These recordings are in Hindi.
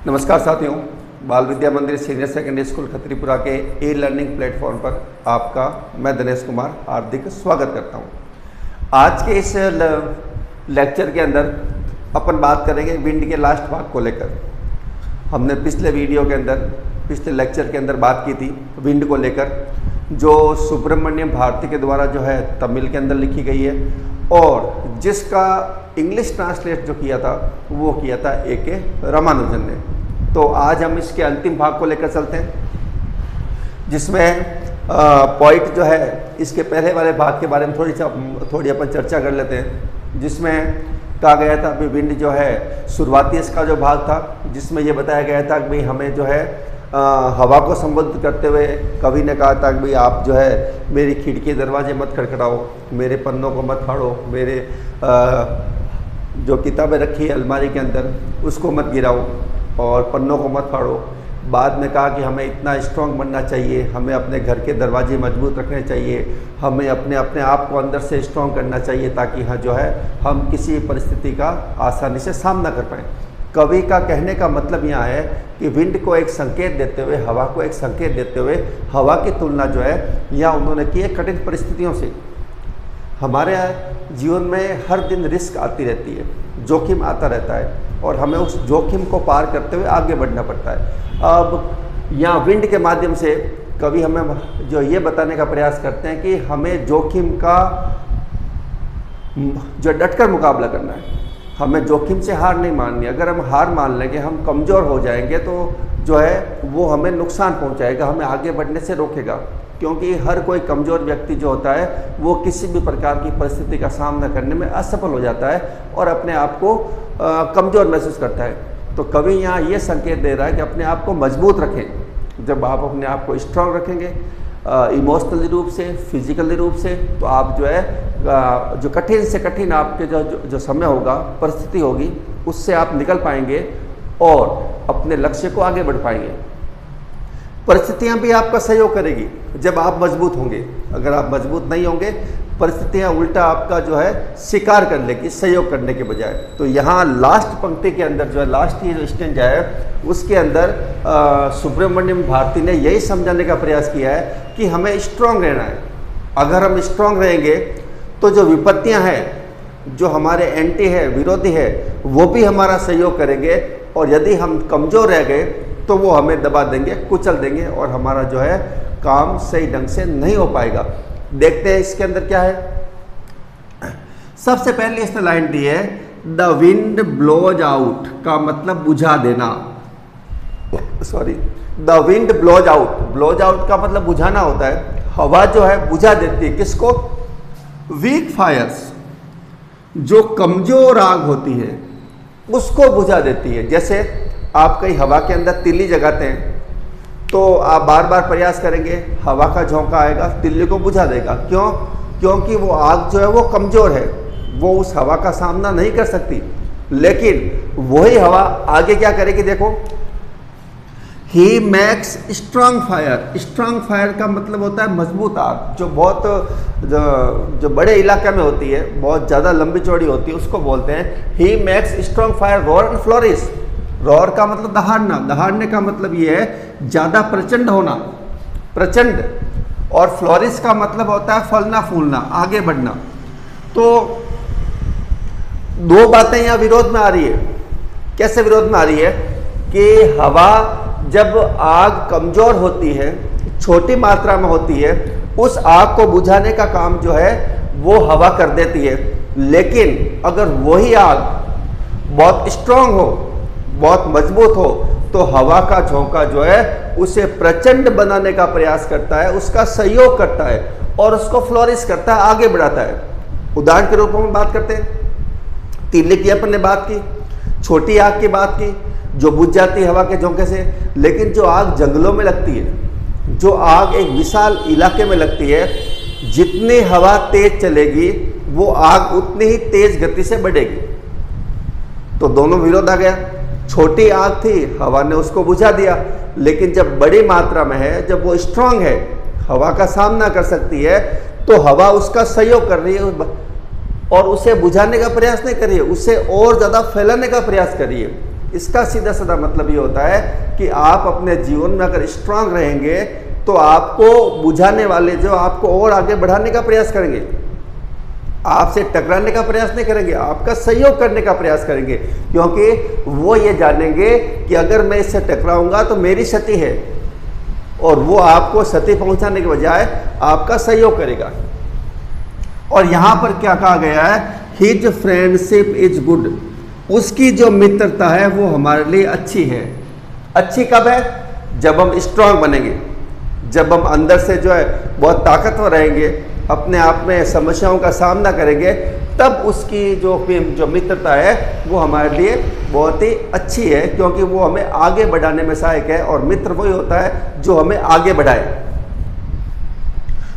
नमस्कार साथियों, बाल विद्या मंदिर सीनियर सेकेंडरी स्कूल खत्रीपुरा के ई लर्निंग प्लेटफॉर्म पर आपका मैं दिनेश कुमार हार्दिक स्वागत करता हूं। आज के इस लेक्चर के अंदर अपन बात करेंगे विंड के लास्ट भाग को लेकर। हमने पिछले लेक्चर के अंदर बात की थी विंड को लेकर, जो सुब्रमण्यम भारती के द्वारा जो है तमिल के अंदर लिखी गई है और जिसका इंग्लिश ट्रांसलेट जो किया था वो किया था A.K. रामानुजन ने। तो आज हम इसके अंतिम भाग को लेकर चलते हैं, जिसमें पॉइंट जो है इसके पहले वाले भाग के बारे में थोड़ी अपन चर्चा कर लेते हैं, जिसमें कहा गया था अभी विंड जो है शुरुआती इसका जो भाग था, जिसमें ये बताया गया था कि भाई हमें जो है हवा को संबोधित करते हुए कवि ने कहा था कि भाई आप जो है मेरी खिड़की दरवाजे मत खड़खड़ाओ, मेरे पन्नों को मत फाड़ो, मेरे जो किताबें रखी है अलमारी के अंदर उसको मत गिराओ और पन्नों को मत फाड़ो। बाद में कहा कि हमें इतना स्ट्रांग बनना चाहिए, हमें अपने घर के दरवाजे मजबूत रखने चाहिए, हमें अपने आप को अंदर से स्ट्रांग करना चाहिए ताकि हाँ जो है हम किसी परिस्थिति का आसानी से सामना कर पाएँ। कवि का कहने का मतलब यहाँ है कि विंड को एक संकेत देते हुए, हवा को एक संकेत देते हुए, हवा की तुलना जो है यहाँ उन्होंने की है कठिन परिस्थितियों से। हमारे जीवन में हर दिन रिस्क आती रहती है, जोखिम आता रहता है और हमें उस जोखिम को पार करते हुए आगे बढ़ना पड़ता है। अब यहाँ विंड के माध्यम से कवि हमें जो ये बताने का प्रयास करते हैं कि हमें जोखिम का जो डटकर मुकाबला करना है, हमें जोखिम से हार नहीं माननी। अगर हम हार मान लेंगे, हम कमज़ोर हो जाएंगे तो जो है वो हमें नुकसान पहुंचाएगा, हमें आगे बढ़ने से रोकेगा। क्योंकि हर कोई कमज़ोर व्यक्ति जो होता है वो किसी भी प्रकार की परिस्थिति का सामना करने में असफल हो जाता है और अपने आप को कमज़ोर महसूस करता है। तो कवि यहाँ ये संकेत दे रहा है कि अपने आप को मजबूत रखें। जब आप अपने आप को स्ट्रांग रखेंगे इमोशनली रूप से, फिजिकली रूप से, तो आप जो है जो कठिन से कठिन आपके जो समय होगा, परिस्थिति होगी, उससे आप निकल पाएंगे और अपने लक्ष्य को आगे बढ़ पाएंगे। परिस्थितियां भी आपका सहयोग करेगी जब आप मजबूत होंगे। अगर आप मजबूत नहीं होंगे, परिस्थितियां उल्टा आपका जो है शिकार कर लेगी सहयोग करने के बजाय। तो यहाँ लास्ट पंक्ति के अंदर जो है, लास्ट ये जो स्टेंजा है उसके अंदर सुब्रमण्यम भारती ने यही समझाने का प्रयास किया है कि हमें स्ट्रांग रहना है। अगर हम स्ट्रांग रहेंगे तो जो विपत्तियां हैं, जो हमारे एंटी है, विरोधी है, वो भी हमारा सहयोग करेंगे और यदि हम कमज़ोर रह गए तो वो हमें दबा देंगे, कुचल देंगे और हमारा जो है काम सही ढंग से नहीं हो पाएगा। देखते हैं इसके अंदर क्या है। सबसे पहले इसने लाइन दी है द विंड ब्लोज आउट, का मतलब बुझा देना। Sorry, the wind blows out, blows out का मतलब बुझाना होता है। हवा जो है बुझा देती है किसको? वीक फायर्स, जो कमजोर आग होती है उसको बुझा देती है। जैसे आप कहीं हवा के अंदर तिल्ली जगाते हैं तो आप बार बार प्रयास करेंगे, हवा का झोंका आएगा, तिल्ली को बुझा देगा। क्यों? क्योंकि वो आग जो है वो कमज़ोर है, वो उस हवा का सामना नहीं कर सकती। लेकिन वही हवा आगे क्या करेगी? देखो, he makes strong fire. Strong fire का मतलब होता है मजबूत आग, जो बहुत जो बड़े इलाके में होती है, बहुत ज़्यादा लंबी चौड़ी होती है, उसको बोलते हैं he makes strong fire roar and flourish. Roar का मतलब दहाड़ना, दहाड़ने का मतलब ये है ज़्यादा प्रचंड होना, प्रचंड। और फ्लोरिश का मतलब होता है फलना फूलना, आगे बढ़ना। तो दो बातें यहाँ विरोध में आ रही है। कैसे विरोध में आ रही है? कि हवा जब आग कमज़ोर होती है, छोटी मात्रा में होती है, उस आग को बुझाने का काम जो है वो हवा कर देती है। लेकिन अगर वही आग बहुत स्ट्रांग हो, बहुत मजबूत हो, तो हवा का झोंका जो है उसे प्रचंड बनाने का प्रयास करता है, उसका सहयोग करता है और उसको फ्लोरिश करता है, आगे बढ़ाता है। उदाहरण के रूप में बात करते हैं, तिल्ली की अपन ने बात की, छोटी आग की बात की जो बुझ जाती है हवा के झोंके से। लेकिन जो आग जंगलों में लगती है, जो आग एक विशाल इलाके में लगती है, जितनी हवा तेज चलेगी वो आग उतनी ही तेज गति से बढ़ेगी। तो दोनों विरोध आ गया। छोटी आग थी, हवा ने उसको बुझा दिया, लेकिन जब बड़ी मात्रा में है, जब वो स्ट्रांग है, हवा का सामना कर सकती है, तो हवा उसका सहयोग कर रही है और उसे बुझाने का प्रयास नहीं कर रही है, उसे और ज़्यादा फैलाने का प्रयास कर रही है। इसका सीधा साधा मतलब ये होता है कि आप अपने जीवन में अगर स्ट्रांग रहेंगे तो आपको बुझाने वाले जो आपको और आगे बढ़ाने का प्रयास करेंगे, आपसे टकराने का प्रयास नहीं करेंगे, आपका सहयोग करने का प्रयास करेंगे, क्योंकि वो ये जानेंगे कि अगर मैं इससे टकराऊंगा तो मेरी क्षति है, और वो आपको क्षति पहुंचाने के बजाय आपका सहयोग करेगा। और यहाँ पर क्या कहा गया है, हिज फ्रेंडशिप इज गुड, उसकी जो मित्रता है वो हमारे लिए अच्छी है। अच्छी कब है? जब हम स्ट्रांग बनेंगे, जब हम अंदर से जो है बहुत ताकतवर रहेंगे, अपने आप में समस्याओं का सामना करेंगे, तब उसकी जो मित्रता है वो हमारे लिए बहुत ही अच्छी है, क्योंकि वो हमें आगे बढ़ाने में सहायक है। और मित्र वही होता है जो हमें आगे बढ़ाए।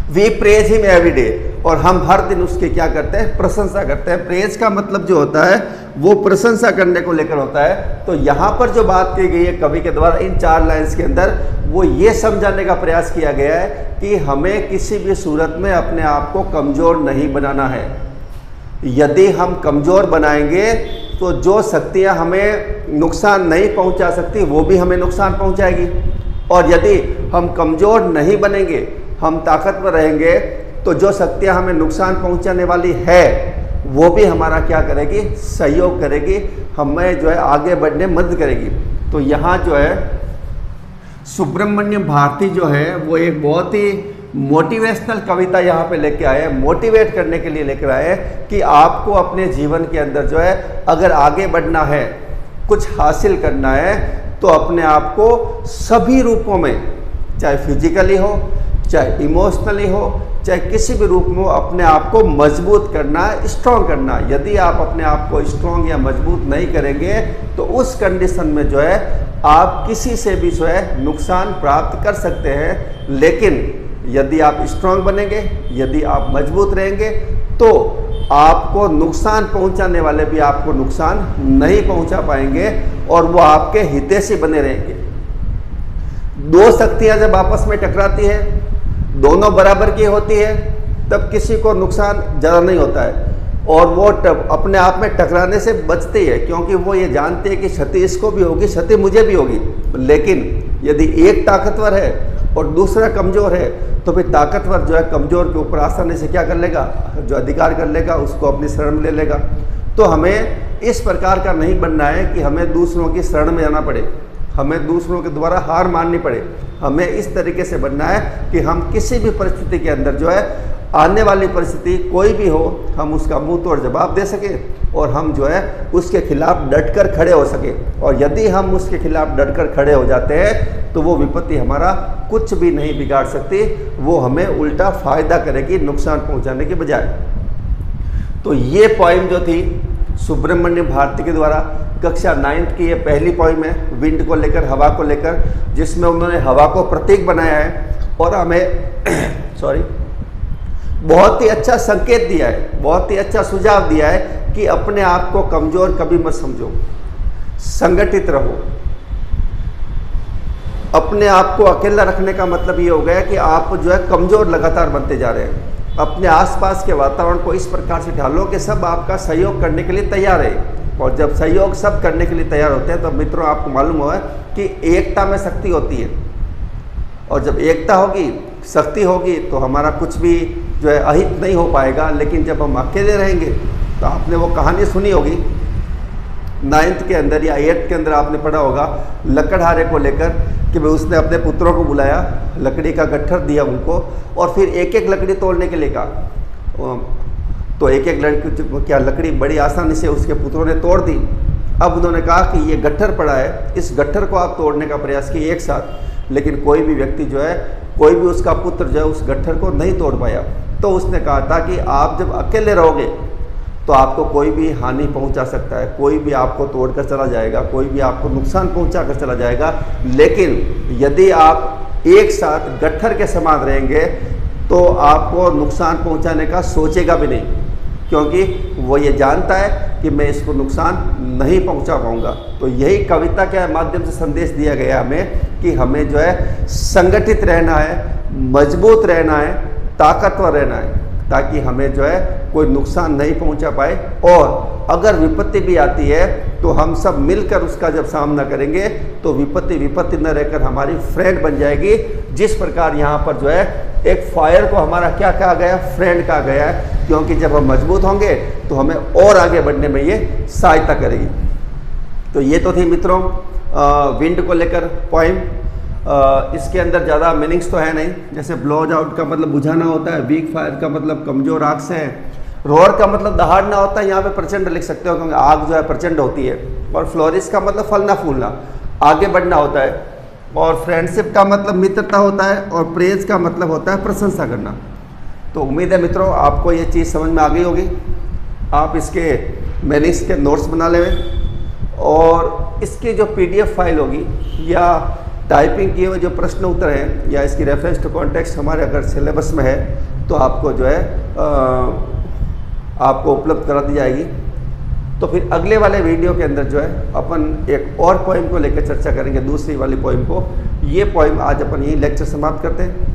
We praise him every day, और हम हर दिन उसकी क्या करते हैं? प्रशंसा करते हैं। प्रेज का मतलब जो होता है वो प्रशंसा करने को लेकर होता है। तो यहाँ पर जो बात की गई है कवि के द्वारा इन 4 लाइन्स के अंदर, वो ये समझाने का प्रयास किया गया है कि हमें किसी भी सूरत में अपने आप को कमज़ोर नहीं बनाना है। यदि हम कमज़ोर बनाएंगे तो जो शक्तियाँ हमें नुकसान नहीं पहुँचा सकती वो भी हमें नुकसान पहुँचाएगी, और यदि हम कमज़ोर नहीं बनेंगे, हम ताकतवर रहेंगे, तो जो शक्तियाँ हमें नुकसान पहुँचाने वाली है वो भी हमारा क्या करेगी? सहयोग करेगी, हमें जो है आगे बढ़ने में मदद करेगी। तो यहाँ जो है सुब्रमण्यम भारती जो है वो एक बहुत ही मोटिवेशनल कविता यहाँ पे लेके आए हैं, मोटिवेट करने के लिए लेकर आए हैं कि आपको अपने जीवन के अंदर जो है अगर आगे बढ़ना है, कुछ हासिल करना है, तो अपने आप को सभी रूपों में, चाहे फिजिकली हो, चाहे इमोशनली हो, चाहे किसी भी रूप में, अपने आप को मजबूत करना, स्ट्रॉन्ग करना। यदि आप अपने आप को स्ट्रॉन्ग या मजबूत नहीं करेंगे तो उस कंडीशन में जो है आप किसी से भी जो है नुकसान प्राप्त कर सकते हैं। लेकिन यदि आप स्ट्रॉन्ग बनेंगे, यदि आप मजबूत रहेंगे, तो आपको नुकसान पहुंचाने वाले भी आपको नुकसान नहीं पहुंचा पाएंगे, और वो आपके हितैषी बने रहेंगे। दो शक्तियां जब आपस में टकराती है, दोनों बराबर की होती है, तब किसी को नुकसान ज़्यादा नहीं होता है, और वो अपने आप में टकराने से बचती है, क्योंकि वो ये जानते हैं कि क्षति इसको भी होगी, क्षति मुझे भी होगी। लेकिन यदि एक ताकतवर है और दूसरा कमज़ोर है, तो फिर ताकतवर जो है कमज़ोर के ऊपर आसानी से क्या कर लेगा? जो अधिकार कर लेगा, उसको अपनी शरण में ले लेगा। तो हमें इस प्रकार का नहीं बनना है कि हमें दूसरों की शरण में जाना पड़े, हमें दूसरों के द्वारा हार माननी पड़े। हमें इस तरीके से बनना है कि हम किसी भी परिस्थिति के अंदर जो है, आने वाली परिस्थिति कोई भी हो, हम उसका मुंह तोड़ जवाब दे सकें, और हम जो है उसके खिलाफ डटकर खड़े हो सकें। और यदि हम उसके खिलाफ डटकर खड़े हो जाते हैं तो वो विपत्ति हमारा कुछ भी नहीं बिगाड़ सकती, वो हमें उल्टा फ़ायदा करेगी नुकसान पहुंचाने के बजाय। तो ये पोइम जो थी सुब्रमण्यम भारती के द्वारा कक्षा 9th की ये पहली पोइम है, विंड को लेकर, हवा को लेकर, जिसमें उन्होंने हवा को प्रतीक बनाया है और हमें बहुत ही अच्छा संकेत दिया है, बहुत ही अच्छा सुझाव दिया है कि अपने आप को कमज़ोर कभी मत समझो, संगठित रहो। अपने आप को अकेला रखने का मतलब ये हो गया कि आप जो है कमज़ोर लगातार बनते जा रहे हैं। अपने आसपास के वातावरण को इस प्रकार से ढालो कि सब आपका सहयोग करने के लिए तैयार है, और जब सहयोग सब करने के लिए तैयार होते हैं तो मित्रों आपको मालूम हुआ कि एकता में शक्ति होती है, और जब एकता होगी, शक्ति होगी, तो हमारा कुछ भी जो है अहित नहीं हो पाएगा। लेकिन जब हम अकेले रहेंगे, तो आपने वो कहानी सुनी होगी 9th के अंदर या 8th के अंदर आपने पढ़ा होगा, लकड़हारे को लेकर कि भाई उसने अपने पुत्रों को बुलाया, लकड़ी का गट्ठर दिया उनको, और फिर एक एक लकड़ी तोड़ने के लिए कहा। तो एक एक लकड़ी बड़ी आसानी से उसके पुत्रों ने तोड़ दी। अब उन्होंने कहा कि ये गट्ठर पड़ा है, इस गट्ठर को आप तोड़ने का प्रयास किए एक साथ, लेकिन कोई भी व्यक्ति जो है, कोई भी उसका पुत्र जो है उस गट्ठर को नहीं तोड़ पाया। तो उसने कहा था कि आप जब अकेले रहोगे तो आपको कोई भी हानि पहुंचा सकता है, कोई भी आपको तोड़कर चला जाएगा, कोई भी आपको नुकसान पहुंचा कर चला जाएगा। लेकिन यदि आप एक साथ गट्ठर के समान रहेंगे तो आपको नुकसान पहुंचाने का सोचेगा भी नहीं, क्योंकि वो ये जानता है कि मैं इसको नुकसान नहीं पहुंचा पाऊंगा। तो यही कविता के माध्यम से संदेश दिया गया हमें कि हमें जो है संगठित रहना है, मजबूत रहना है, ताकतवर रहना है, ताकि हमें जो है कोई नुकसान नहीं पहुंचा पाए, और अगर विपत्ति भी आती है तो हम सब मिलकर उसका जब सामना करेंगे तो विपत्ति न रहकर हमारी फ्रेंड बन जाएगी। जिस प्रकार यहाँ पर जो है एक फायर को हमारा क्या कहा गया, फ्रेंड कहा गया है, क्योंकि जब हम मजबूत होंगे तो हमें और आगे बढ़ने में ये सहायता करेगी। तो ये तो थी मित्रों विंड को लेकर पोइम। इसके अंदर ज़्यादा मीनिंग्स तो है नहीं, जैसे ब्लोज आउट का मतलब बुझाना होता है, वीक फायर का मतलब कमज़ोर आग से है, रोर का मतलब दहाड़ना होता है, यहाँ पे प्रचंड लिख सकते हो क्योंकि आग जो है प्रचंड होती है, और फ्लोरिस का मतलब फलना फूलना, आगे बढ़ना होता है, और फ्रेंडशिप का मतलब मित्रता होता है, और प्रेज का मतलब होता है प्रशंसा करना। तो उम्मीद है मित्रों आपको ये चीज़ समझ में आ गई होगी। आप इसके मीनिंग्स के नोट्स बना लें, और इसकी जो PDF फाइल होगी या टाइपिंग किए हुए जो प्रश्न उत्तर हैं या इसकी रेफरेंस टू कॉन्टेक्स्ट हमारे अगर सिलेबस में है तो आपको जो है आपको उपलब्ध करा दी जाएगी। तो फिर अगले वाले वीडियो के अंदर जो है अपन एक और पोइम को लेकर चर्चा करेंगे, दूसरी वाली पोइम को। ये पोइम आज अपन यही लेक्चर समाप्त करते हैं।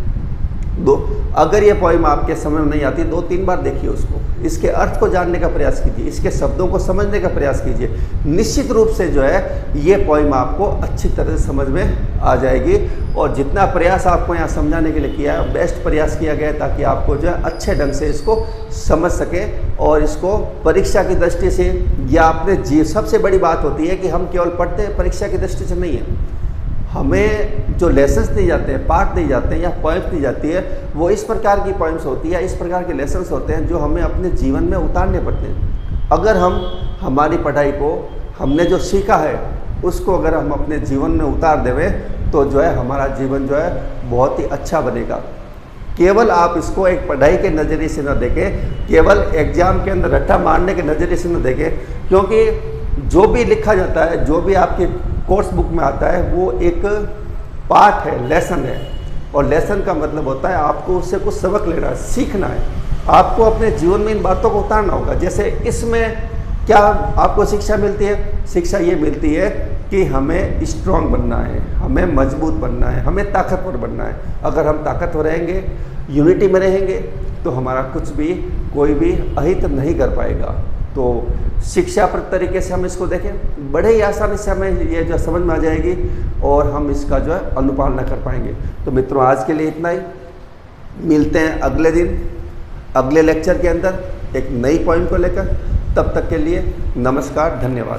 अगर ये पोइम आपके समझ में नहीं आती 2-3 बार देखिए उसको, इसके अर्थ को जानने का प्रयास कीजिए, इसके शब्दों को समझने का प्रयास कीजिए। निश्चित रूप से जो है ये पोइम आपको अच्छी तरह से समझ में आ जाएगी, और जितना प्रयास आपको यहाँ समझाने के लिए किया है बेस्ट प्रयास किया गया है ताकि आपको जो है अच्छे ढंग से इसको समझ सके, और इसको परीक्षा की दृष्टि से या अपने सबसे बड़ी बात होती है कि हम केवल पढ़ते हैं, परीक्षा की दृष्टि से नहीं है। हमें जो लेसन्स दिए जाते हैं, पाठ दिए जाते हैं या पॉइंट्स दी जाती है, वो इस प्रकार की पॉइंट्स होती है, इस प्रकार के लेसन्स होते हैं जो हमें अपने जीवन में उतारने पड़ते हैं। अगर हम हमारी पढ़ाई को, हमने जो सीखा है उसको अगर हम अपने जीवन में उतार देवें तो जो है हमारा जीवन जो है बहुत ही अच्छा बनेगा। केवल आप इसको एक पढ़ाई के नज़रिए से न देखें, केवल एग्जाम के अंदर रट्टा मारने के नज़रिए से न देखें, क्योंकि जो भी लिखा जाता है, जो भी आपके कोर्स बुक में आता है, वो एक पाठ है, लेसन है, और लेसन का मतलब होता है आपको उससे कुछ सबक लेना है, सीखना है, आपको अपने जीवन में इन बातों को उतारना होगा। जैसे इसमें क्या आपको शिक्षा मिलती है? शिक्षा ये मिलती है कि हमें स्ट्रांग बनना है, हमें मजबूत बनना है, हमें ताकतवर बनना है। अगर हम ताकतवर रहेंगे, यूनिटी में रहेंगे, तो हमारा कुछ भी कोई भी अहित नहीं कर पाएगा। तो शिक्षाप्रद तरीके से हम इसको देखें, बड़े ही आसानी से हमें ये जो समझ में आ जाएगी और हम इसका जो है अनुपालना कर पाएंगे। तो मित्रों आज के लिए इतना ही, मिलते हैं अगले दिन अगले लेक्चर के अंदर एक नई पॉइंट को लेकर। तब तक के लिए नमस्कार, धन्यवाद।